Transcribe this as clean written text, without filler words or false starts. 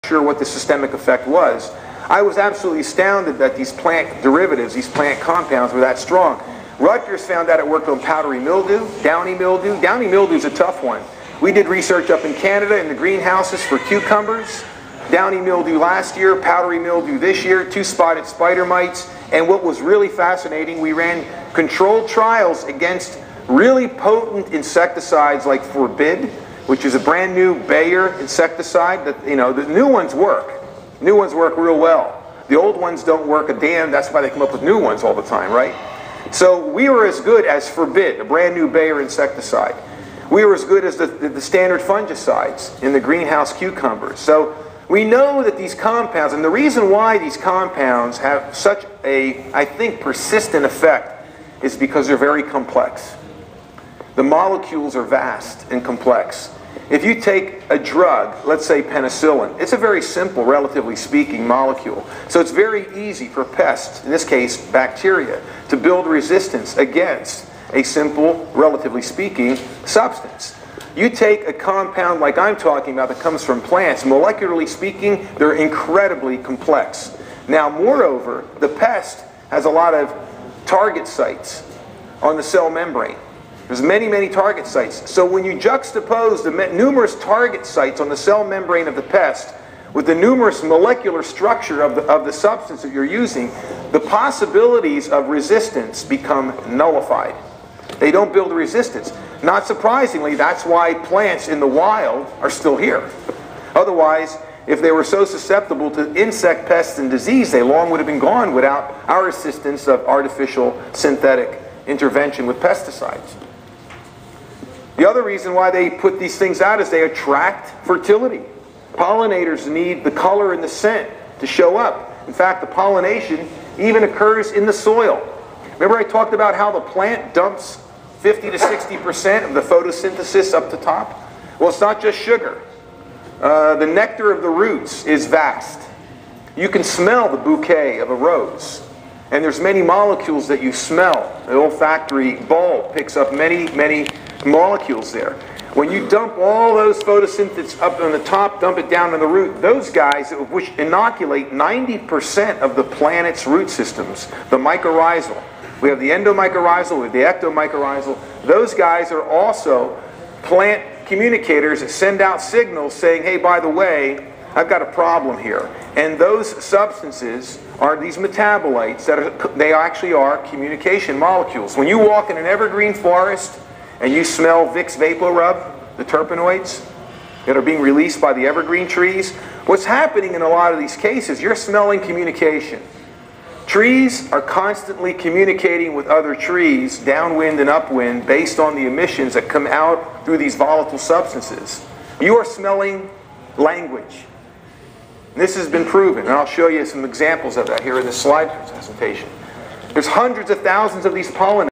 Sure what the systemic effect was. I was absolutely astounded that these plant derivatives, these plant compounds were that strong. Rutgers found out it worked on powdery mildew, downy mildew. Downy mildew is a tough one. We did research up in Canada in the greenhouses for cucumbers. Downy mildew last year, powdery mildew this year, two-spotted spider mites. And what was really fascinating, we ran controlled trials against really potent insecticides like Forbid, which is a brand new Bayer insecticide. That, you know, the new ones work. New ones work real well. The old ones don't work a damn. That's why they come up with new ones all the time, right? So we were as good as Forbid, a brand new Bayer insecticide. We were as good as the standard fungicides in the greenhouse cucumbers. So we know that these compounds, and the reason why these compounds have such a, I think, persistent effect is because they're very complex. The molecules are vast and complex. If you take a drug, let's say penicillin, it's a very simple, relatively speaking, molecule. So it's very easy for pests, in this case bacteria, to build resistance against a simple, relatively speaking, substance. You take a compound like I'm talking about that comes from plants, molecularly speaking, they're incredibly complex. Now, moreover, the pest has a lot of target sites on the cell membrane. There's many, many target sites. So when you juxtapose the numerous target sites on the cell membrane of the pest with the numerous molecular structure of the substance that you're using, the possibilities of resistance become nullified. They don't build resistance. Not surprisingly, that's why plants in the wild are still here. Otherwise, if they were so susceptible to insect pests and disease, they long would have been gone without our assistance of artificial synthetic intervention with pesticides. The other reason why they put these things out is they attract fertility. Pollinators need the color and the scent to show up. In fact, the pollination even occurs in the soil. Remember I talked about how the plant dumps 50 to 60% of the photosynthesis up the top? Well, it's not just sugar. The nectar of the roots is vast. You can smell the bouquet of a rose. And there's many molecules that you smell. The olfactory bulb picks up many, many molecules there. When you dump all those photosynthesis up on the top, dump it down on the root, those guys, which inoculate 90% of the planet's root systems, the mycorrhizal. We have the endomycorrhizal, we have the ectomycorrhizal. Those guys are also plant communicators that send out signals saying, hey, by the way, I've got a problem here. And those substances are these metabolites that they actually are communication molecules. When you walk in an evergreen forest and you smell Vicks VapoRub, the terpenoids that are being released by the evergreen trees, what's happening in a lot of these cases, you're smelling communication. Trees are constantly communicating with other trees, downwind and upwind, based on the emissions that come out through these volatile substances. You are smelling language. This has been proven, and I'll show you some examples of that here in this slide presentation. There's hundreds of thousands of these pollinators.